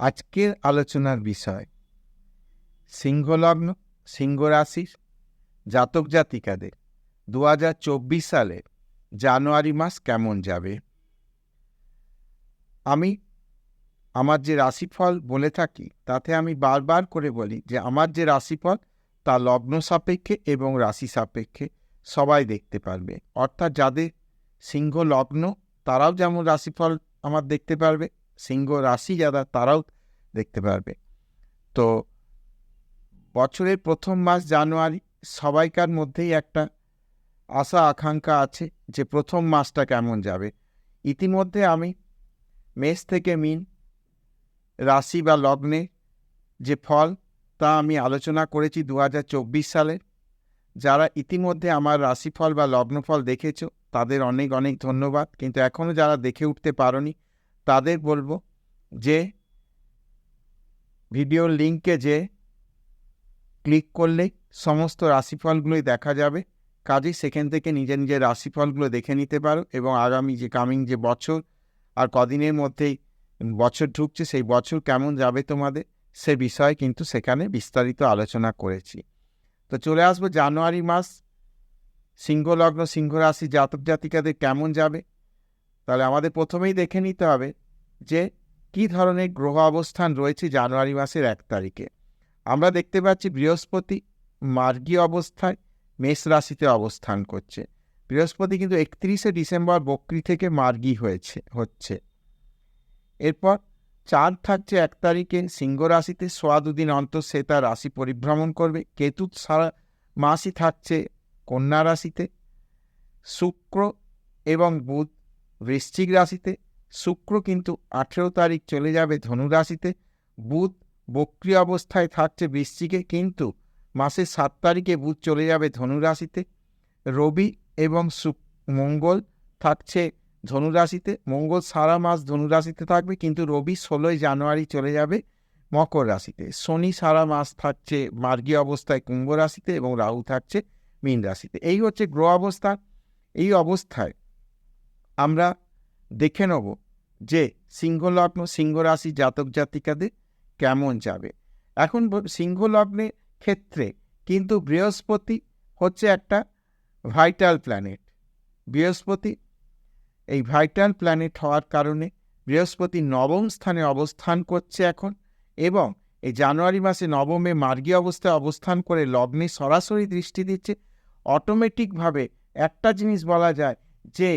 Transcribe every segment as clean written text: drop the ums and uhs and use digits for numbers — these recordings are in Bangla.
আজকের আলোচনার বিষয় সিংহলগ্ন সিংহ রাশির জাতক জাতিকাদের 2024 সালের জানুয়ারি মাস কেমন যাবে। আমি আমার যে রাশিফল বলে থাকি তাতে আমি বারবার করে বলি যে আমার যে রাশিফল তা লগ্ন সাপেক্ষে এবং রাশি সাপেক্ষে সবাই দেখতে পারবে। অর্থাৎ যাদের সিংহ লগ্ন তারাও যেমন রাশিফল আমার দেখতে পারবে, সিংহ রাশি যারা তারাও দেখতে পারবে। তো বছরের প্রথম মাস জানুয়ারি, সবাইকার মধ্যেই একটা আশা আকাঙ্ক্ষা আছে যে প্রথম মাসটা কেমন যাবে। ইতিমধ্যে আমি মেষ থেকে মীন রাশি বা লগ্নে যে ফল তা আমি আলোচনা করেছি 2024 সালে। যারা ইতিমধ্যে আমার রাশিফল বা লগ্নফল দেখেছো তাদের অনেক অনেক ধন্যবাদ, কিন্তু এখনও যারা দেখে উঠতে পারোনি তাদের বলবো যে ভিডিওর লিঙ্কে যে ক্লিক করলে সমস্ত রাশিফলগুলোই দেখা যাবে। কাজেই সেখান থেকে নিজের নিজের রাশিফলগুলো দেখে নিতে পারো এবং আগামী যে কামিং যে বছর আর কদিনের মধ্যেই বছর ঢুকছে সেই বছর কেমন যাবে তোমাদের সে বিষয়ে কিন্তু সেখানে বিস্তারিত আলোচনা করেছি। তো চলে আসবো জানুয়ারি মাস সিংহ লগ্ন সিংহ রাশি জাতক জাতিকাদের কেমন যাবে। তাহলে আমাদের প্রথমেই দেখে নিতে হবে যে কী ধরনের গ্রহ অবস্থান রয়েছে জানুয়ারি মাসের 1 তারিখে। আমরা দেখতে পাচ্ছি বৃহস্পতি মার্গী অবস্থায় মেষ রাশিতে অবস্থান করছে। বৃহস্পতি কিন্তু 31শে ডিসেম্বর বক্রী থেকে মার্গী হচ্ছে। এরপর চাঁদ থাকছে 1 তারিখে সিংহ রাশিতে, সোয়া দুদিন অন্তর সে তার রাশি পরিভ্রমণ করবে। কেতু সারা মাসই থাকছে কন্যা রাশিতে। শুক্র এবং বুধ বৃশ্চিক রাশিতে। শুক্র কিন্তু 18 তারিখ চলে যাবে ধনু রাশিতে। বুধ বক্রী অবস্থায় থাকছে বৃশ্চিকে, কিন্তু মাসের 7 তারিখে বুধ চলে যাবে ধনু রাশিতে। রবি এবং মঙ্গল থাকছে ধনু রাশিতে। মঙ্গল সারা মাস ধনু রাশিতে থাকবে, কিন্তু রবি 16 জানুয়ারি চলে যাবে মকর রাশিতে। শনি সারা মাস থাকছে মার্গী অবস্থায় কুম্ভ রাশিতে এবং রাহু থাকছে মীন রাশিতে। এই হচ্ছে গ্রহ অবস্থা। এই অবস্থায় আমরা দেখে নেব যে সিংহ লগ্ন সিংহ রাশি জাতক জাতিকাদের কেমন যাবে। এখন সিংহ লগ্নের ক্ষেত্রে কিন্তু বৃহস্পতি হচ্ছে একটা ভাইটাল প্ল্যানেট। বৃহস্পতি এই ভাইটাল প্ল্যানেট হওয়ার কারণে বৃহস্পতি নবম স্থানে অবস্থান করছে এখন, এবং এই জানুয়ারি মাসে নবমে মার্গী অবস্থায় অবস্থান করে লগ্নে সরাসরি দৃষ্টি দিচ্ছে। অটোমেটিকভাবে একটা জিনিস বলা যায় যে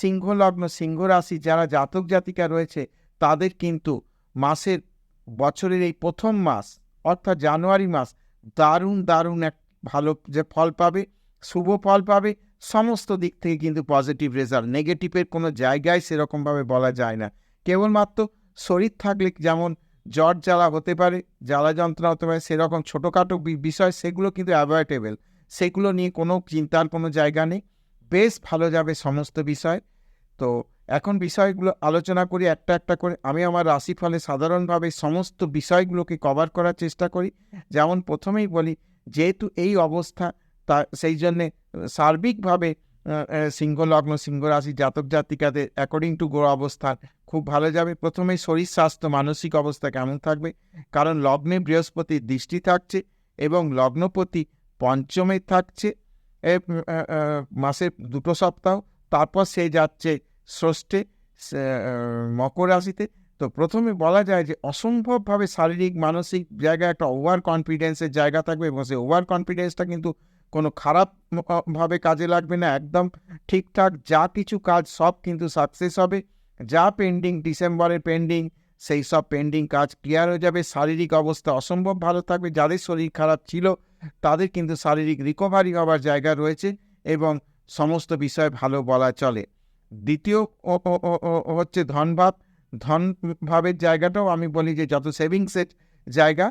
সিংহ লগ্ন সিংহ রাশি যারা জাতক জাতিকা রয়েছে তাদের কিন্তু বছরের এই প্রথম মাস অর্থাৎ জানুয়ারি মাস দারুণ এক ভালো যে ফল পাবে, শুভ ফল পাবে। সমস্ত দিক থেকে কিন্তু পজিটিভ রেজাল্ট, নেগেটিভের কোনো জায়গায় সেরকমভাবে বলা যায় না। কেবলমাত্র শরীর থাকলে যেমন জ্বর জ্বালা হতে পারে, জ্বালা যন্ত্রণা হতে পারে, সেরকম ছোটোখাটো বিষয় সেগুলো কিন্তু অ্যাভয়েডেবল, সেগুলো নিয়ে কোনো চিন্তার কোনো জায়গা নেই। বেশ ভালো যাবে সমস্ত বিষয়। তো এখন বিষয়গুলো আলোচনা করি একটা একটা করে। আমি আমার রাশিফলে সাধারণভাবে সমস্ত বিষয়গুলোকে কভার করার চেষ্টা করি। যেমন প্রথমেই বলি, যেহেতু এই অবস্থা তা সেই জন্যে সার্বিকভাবে সিংহ লগ্ন সিংহ রাশি জাতক জাতিকাদের অ্যাকর্ডিং টু গ্রহ অবস্থান খুব ভালো যাবে। প্রথমেই শরীর স্বাস্থ্য মানসিক অবস্থা কেমন থাকবে, কারণ লগ্নে বৃহস্পতির দৃষ্টি থাকছে এবং লগ্নপতি পঞ্চমে থাকছে মাসের 2 সপ্তাহ, তারপর সে যাচ্ছে ষষ্ঠে মকর রাশিতে। তো প্রথমে বলা যায় যে অসম্ভবভাবে শারীরিক মানসিক জায়গায় একটা ওভার কনফিডেন্সের জায়গা থাকবে, এবং সেই ওভার কনফিডেন্সটা কিন্তু কোনো খারাপভাবে কাজে লাগবে না। একদম ঠিকঠাক যা কিছু কাজ সব কিন্তু সাকসেস হবে। যা পেন্ডিং ডিসেম্বরের পেন্ডিং সেই সব পেন্ডিং কাজ ক্লিয়ার হয়ে যাবে। শারীরিক অবস্থা অসম্ভব ভালো থাকবে। যাদের শরীর খারাপ ছিল তাদের কিন্তু শারীরিক রিকভারি হওয়ার জায়গা রয়েছে এবং সমস্ত বিষয় ভালো বলা চলে। দ্বিতীয় হচ্ছে ধনভাব। ধনভাবের জায়গাটাও আমি বলি যে যত সেভিংসের জায়গা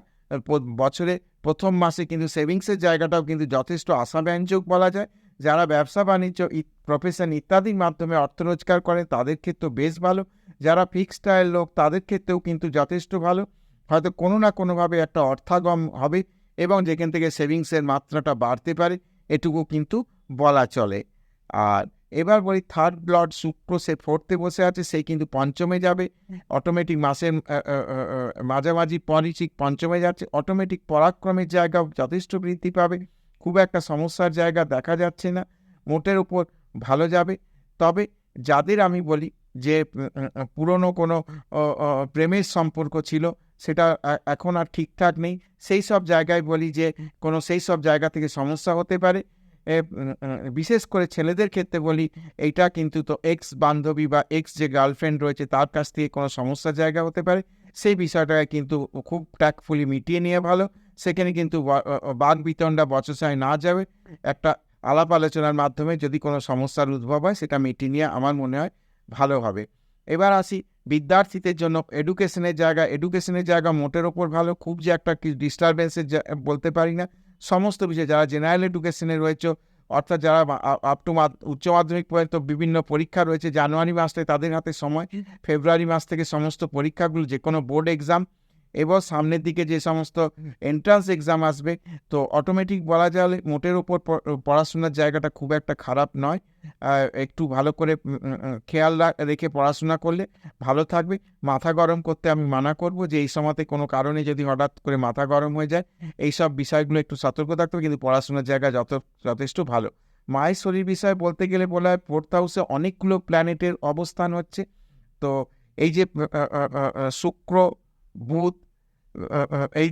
বছরে প্রথম মাসে কিন্তু সেভিংসের জায়গাটাও কিন্তু যথেষ্ট আশাব্যঞ্জক বলা যায়। যারা ব্যবসা বাণিজ্য প্রফেশন ইত্যাদির মাধ্যমে অর্থ রোজগার করে তাদের ক্ষেত্রেও বেশ ভালো। যারা ফিক্সড আয়ের লোক তাদের ক্ষেত্রেও কিন্তু যথেষ্ট ভালো। হয়তো কোনো না কোনোভাবে একটা অর্থাগম হবে এবং যেখান থেকে সেভিংসের মাত্রাটা বাড়তে পারে, এটুকু কিন্তু বলা চলে। আর এবার বলি থার্ড লর্ড শুক্র সে ফোর্থে বসে আছে, সেই কিন্তু পঞ্চমে যাবে অটোমেটিক, মাসের মাঝামাঝি পরই ঠিক পঞ্চমে যাচ্ছে, অটোমেটিক পরাক্রমের জায়গা যথেষ্ট বৃদ্ধি পাবে, খুব একটা সমস্যার জায়গা দেখা যাচ্ছে না, মোটের উপর ভালো যাবে। তবে যাদের আমি বলি যে পুরনো কোনো প্রেমের সম্পর্ক ছিল সেটা এখন আর ঠিকঠাক নেই, সেই সব জায়গায় বলি যে সেই সব জায়গা থেকে সমস্যা হতে পারে। বিশেষ করে ছেলেদের ক্ষেত্রে বলি এইটা কিন্তু তো এক্স বান্ধবী বা এক্স যে গার্লফ্রেন্ড রয়েছে তার কাছ থেকে কোনো সমস্যার জায়গা হতে পারে, সেই বিষয়টাকে কিন্তু খুব ট্যাক্টফুলি মিটিয়ে নিয়ে ভালো। সেখানে কিন্তু বাক বিতণ্ডা বচসায় না যাবে, একটা আলাপ আলোচনার মাধ্যমে যদি কোনো সমস্যার উদ্ভব হয় সেটা মিটিয়ে নিয়ে আমার মনে হয় ভালো হবে। এবার আসি বিদ্যার্থীদের জন্য এডুকেশনের জায়গা মোটের ওপর ভালো, খুব যে একটা ডিস্টারবেন্সের বলতে পারি না। সমস্ত বিষয়ে যারা জেনারেল এডুকেশনে রয়েছে, অর্থাৎ যারা আপ টু উচ্চ মাধ্যমিক পর্যন্ত বিভিন্ন পরীক্ষা রয়েছে, জানুয়ারি মাস থেকে তাদের হাতে সময়, ফেব্রুয়ারি মাস থেকে সমস্ত পরীক্ষাগুলো যে কোনো বোর্ড এক্সাম এবং সামনের দিকে যে সমস্ত এন্ট্রান্স এক্সাম আসবে, তো অটোমেটিক বলা যায় মোটের ওপর পড়াশোনার জায়গাটা খুব একটা খারাপ নয়। একটু ভালো করে খেয়াল রেখে পড়াশোনা করলে ভালো থাকবে। মাথা গরম করতে আমি মানা করব, যে এই সময়তে কোনো কারণে যদি হঠাৎ করে মাথা গরম হয়ে যায়, এই সব বিষয়গুলো একটু সতর্ক থাকতে হবে, কিন্তু পড়াশোনার জায়গা যথেষ্ট ভালো। মায়ের শরীর বিষয়ে বলতে গেলে বলা হয় ফোর্থ হাউসে অনেকগুলো প্ল্যানেটের অবস্থান হচ্ছে, তো এই যে শুক্র, বুধ, এই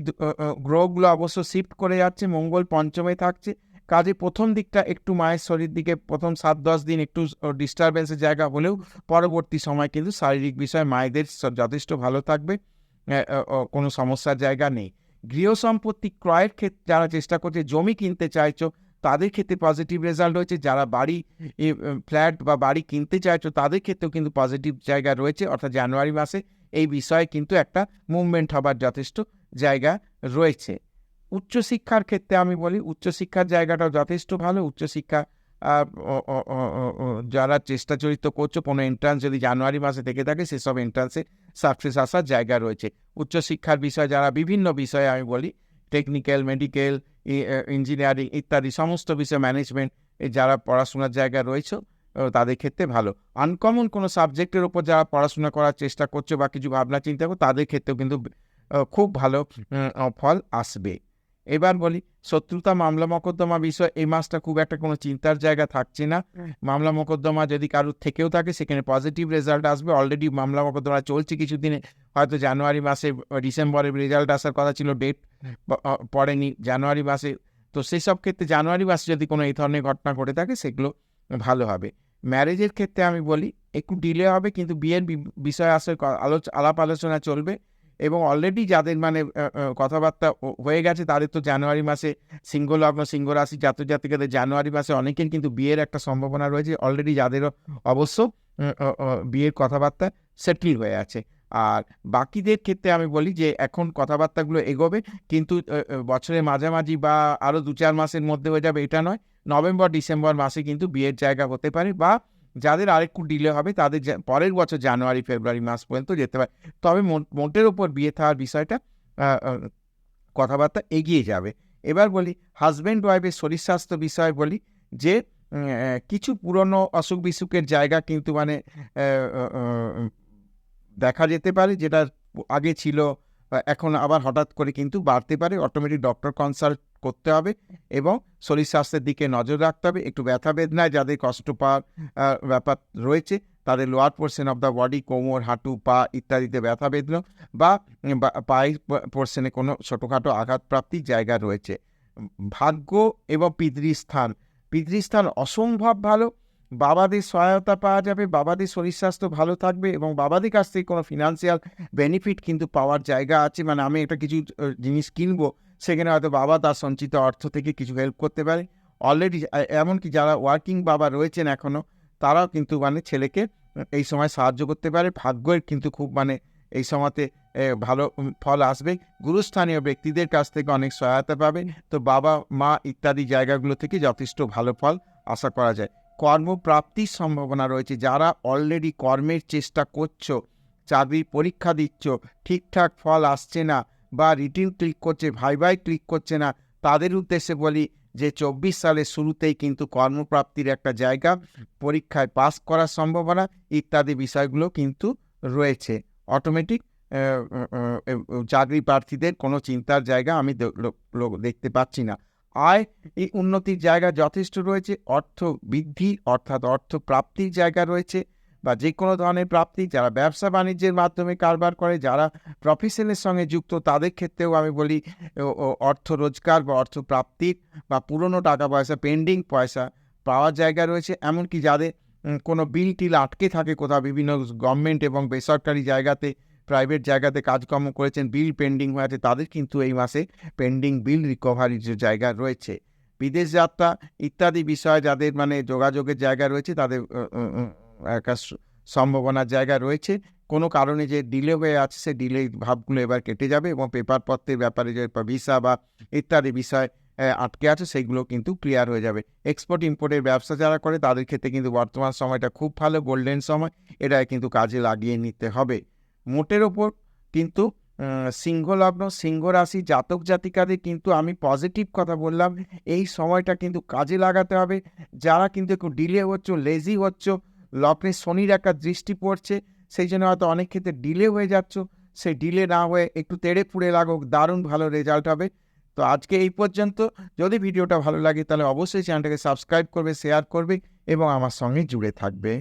গ্রহগুলো অবশ্য শিফট করে যাচ্ছে, মঙ্গল পঞ্চমে থাকছে, কাজে প্রথম দিকটা একটু মায়ের শরীর দিকে প্রথম 7-10 দিন একটু ডিস্টারবেন্সের জায়গা হলেও পরবর্তী সময় কিন্তু শারীরিক বিষয়ে মায়েদের যথেষ্ট ভালো থাকবে, কোনো সমস্যার জায়গা নেই। গৃহ সম্পত্তি ক্রয়ের ক্ষেত্রে যারা চেষ্টা করছে, জমি কিনতে চাইছো, তাদের ক্ষেত্রে পজিটিভ রেজাল্ট রয়েছে। যারা বাড়ি ফ্ল্যাট বা বাড়ি কিনতে চাইছো তাদের ক্ষেত্রেও কিন্তু পজিটিভ জায়গা রয়েছে, অর্থাৎ জানুয়ারি মাসে এই বিষয়ে কিন্তু একটা মুভমেন্ট হবার যথেষ্ট জায়গা রয়েছে। উচ্চশিক্ষার ক্ষেত্রে আমি বলি উচ্চশিক্ষার জায়গাটাও যথেষ্ট ভালো। উচ্চশিক্ষা যারা চেষ্টা চরিত্র করছো, কোনো এন্ট্রান্স যদি জানুয়ারি মাসে থেকে থাকে সেসব এন্ট্রান্সে সাকসেস আসার জায়গা রয়েছে। উচ্চশিক্ষার বিষয়ে যারা বিভিন্ন বিষয়ে আমি বলি টেকনিক্যাল, মেডিকেল, ইঞ্জিনিয়ারিং ইত্যাদি সমস্ত বিষয়, ম্যানেজমেন্ট, যারা পড়াশোনার জায়গা রয়েছে তাদের ক্ষেত্রে ভালো। আনকমন কোনো সাবজেক্টের ওপর যারা পড়াশোনা করার চেষ্টা করছো বা কিছু ভাবনা চিন্তা করো, তাদের ক্ষেত্রেও কিন্তু খুব ভালো ফল আসবে। এবার বলি শত্রুতা, মামলা মোকদ্দমা বিষয় এই মাসটা খুব একটা কোনো চিন্তার জায়গা থাকছে না। মামলা মোকদ্দমা যদি কারোর থেকেও থাকে সেখানে পজিটিভ রেজাল্ট আসবে। অলরেডি মামলা মোকদ্দমা চলছে কিছুদিনে, হয়তো জানুয়ারি মাসে ডিসেম্বরে রেজাল্ট আসার কথা ছিল, ডেট পড়েনি জানুয়ারি মাসে, তো সেসব ক্ষেত্রে জানুয়ারি মাসে যদি কোনো এই ধরনের ঘটনা ঘটে থাকে সেগুলো ভালো হবে। ম্যারেজের ক্ষেত্রে আমি বলি একটু ডিলে হবে, কিন্তু বিয়ের বিষয়ে আসলে আলাপ আলোচনা চলবে, এবং অলরেডি যাদের মানে কথাবার্তা হয়ে গেছে তাদের তো জানুয়ারি মাসে সিংহ লগ্ন, সিংহ রাশি জাতক জাতিকাদের জানুয়ারি মাসে অনেকের কিন্তু বিয়ের একটা সম্ভাবনা রয়েছে, অলরেডি যাদেরও অবশ্য বিয়ের কথাবার্তা সেটেল হয়ে আছে। আর বাকিদের ক্ষেত্রে আমি বলি যে এখন কথাবার্তাগুলো এগোবে, কিন্তু বছরের মাঝামাঝি বা আরও 2-4 মাসের মধ্যে হয়ে যাবে এটা নয়, নভেম্বর ডিসেম্বর মাসে কিন্তু বিয়ের জায়গা হতে পারে, বা যাদের আরেকটু ডিলে হবে তাদের পরের বছর জানুয়ারি ফেব্রুয়ারি মাস পর্যন্ত যেতে পারে। তবে মোটের ওপর বিয়ে থাকার বিষয়টা কথাবার্তা এগিয়ে যাবে। এবার বলি হাজব্যান্ড ওয়াইফের শরীর স্বাস্থ্য বিষয়ে বলি যে কিছু পুরনো অসুখ বিসুখের জায়গা কিন্তু মানে দেখা যেতে পারে, যেটা আগে ছিল এখন আবার হঠাৎ করে কিন্তু বাড়তে পারে। অটোমেটিক ডক্টর কনসাল্ট করতে হবে এবং শরীর স্বাস্থ্যের দিকে নজর রাখতে হবে। একটু ব্যথা বেদনায় যাদের কষ্ট পাওয়ার ব্যাপার রয়েছে, তাদের lower portion of the body, কোমর, হাঁটু, পা ইত্যাদিতে ব্যথা বেদনা বা পায়ের পোর্শনে কোনো ছোটোখাটো আঘাতপ্রাপ্তির জায়গা রয়েছে। ভাগ্য এবং পিতৃস্থান অসম্ভব ভালো, বাবাদের সহায়তা পাওয়া যাবে, বাবাদের শরীর স্বাস্থ্য ভালো থাকবে এবং বাবাদের কাছ থেকে কোনো ফিনান্সিয়াল বেনিফিট কিন্তু পাওয়ার জায়গা আছে। মানে আমি একটা কিছু জিনিস কিনবো, সেখানে হয়তো বাবা তার সঞ্চিত অর্থ থেকে কিছু হেল্প করতে পারে। অলরেডি এমনকি যারা ওয়ার্কিং বাবা রয়েছেন এখনও, তারাও কিন্তু মানে ছেলেকে এই সময় সাহায্য করতে পারে। ভাগ্যের কিন্তু খুব মানে এই সময়তে ভালো ফল আসবে। গুরুস্থানীয় ব্যক্তিদের কাছ থেকে অনেক সহায়তা পাবে, তো বাবা মা ইত্যাদি জায়গাগুলো থেকে যথেষ্ট ভালো ফল আশা করা যায়। কর্মপ্রাপ্তির সম্ভাবনা রয়েছে। যারা অলরেডি কর্মের চেষ্টা করছো, চাকরির পরীক্ষা দিচ্ছ, ঠিকঠাক ফল আসছে না বা রিটিন ক্লিক করছে, ভাইভাই ক্লিক করছে না, তাদের উদ্দেশ্যে বলি যে 24 সালের শুরুতেই কিন্তু কর্মপ্রাপ্তির একটা জায়গা, পরীক্ষায় পাস করার সম্ভাবনা ইত্যাদি বিষয়গুলো কিন্তু রয়েছে। অটোমেটিক চাকরি প্রার্থীদের কোনো চিন্তার জায়গা আমি দেখতে পাচ্ছি না। আয় এই উন্নতির জায়গা যথেষ্ট রয়েছে, অর্থ বৃদ্ধি অর্থাৎ অর্থ প্রাপ্তির জায়গা রয়েছে বা যে কোনো ধরনের প্রাপ্তি, যারা ব্যবসা বাণিজ্যের মাধ্যমে কারবার করে, যারা প্রফেশনের সঙ্গে যুক্ত তাদের ক্ষেত্রেও আমি বলি অর্থ রোজগার বা অর্থ প্রাপ্তির বা পুরনো টাকা পয়সা, পেন্ডিং পয়সা পাওয়ার জায়গা রয়েছে। এমনকি যাদের কোনো বিল টিল আটকে থাকে কোথাও, বিভিন্ন গভর্নমেন্ট এবং বেসরকারি জায়গাতে, প্রাইভেট জায়গাতে কাজকর্ম করেছেন, বিল পেন্ডিং হয়ে আছে, তাদের কিন্তু এই মাসে পেন্ডিং বিল রিকভারির যে জায়গা রয়েছে। বিদেশ যাত্রা ইত্যাদি বিষয়ে যাদের মানে যোগাযোগের জায়গা রয়েছে, তাদের একটা সম্ভাবনার জায়গা রয়েছে। কোনো কারণে যে ডিলে হয়ে আছে, সে ডিলে ভাবগুলো এবার কেটে যাবে এবং পেপারপত্রের ব্যাপারে যে ভিসা বা ইত্যাদি বিষয় আটকে আছে, সেগুলো কিন্তু ক্লিয়ার হয়ে যাবে। এক্সপোর্ট ইম্পোর্টের ব্যবসা যারা করে তাদের ক্ষেত্রে কিন্তু বর্তমান সময়টা খুব ভালো, গোল্ডেন সময়, এটা কিন্তু কাজে লাগিয়ে নিতে হবে। মোটের ওপর কিন্তু সিংহ লগ্ন, সিংহ রাশি জাতক জাতিকাদের কিন্তু আমি পজিটিভ কথা বললাম, এই সময়টা কিন্তু কাজে লাগাতে হবে। যারা কিন্তু একটু ডিলে হচ্ছে, লেজি হচ্ছে, লগ্নে শনির একটা দৃষ্টি পড়ছে, সেই জন্য হয়তো অনেক ক্ষেত্রে ডিলে হয়ে যাচ্ছ, সেই ডিলে না হয়ে একটু তেড়ে ফুড়ে লাগুক, দারুণ ভালো রেজাল্ট হবে। তো আজকে এই পর্যন্ত। যদি ভিডিওটা ভালো লাগে তাহলে অবশ্যই চ্যানেলটাকে সাবস্ক্রাইব করবে, শেয়ার করবে এবং আমার সঙ্গে জুড়ে থাকবে।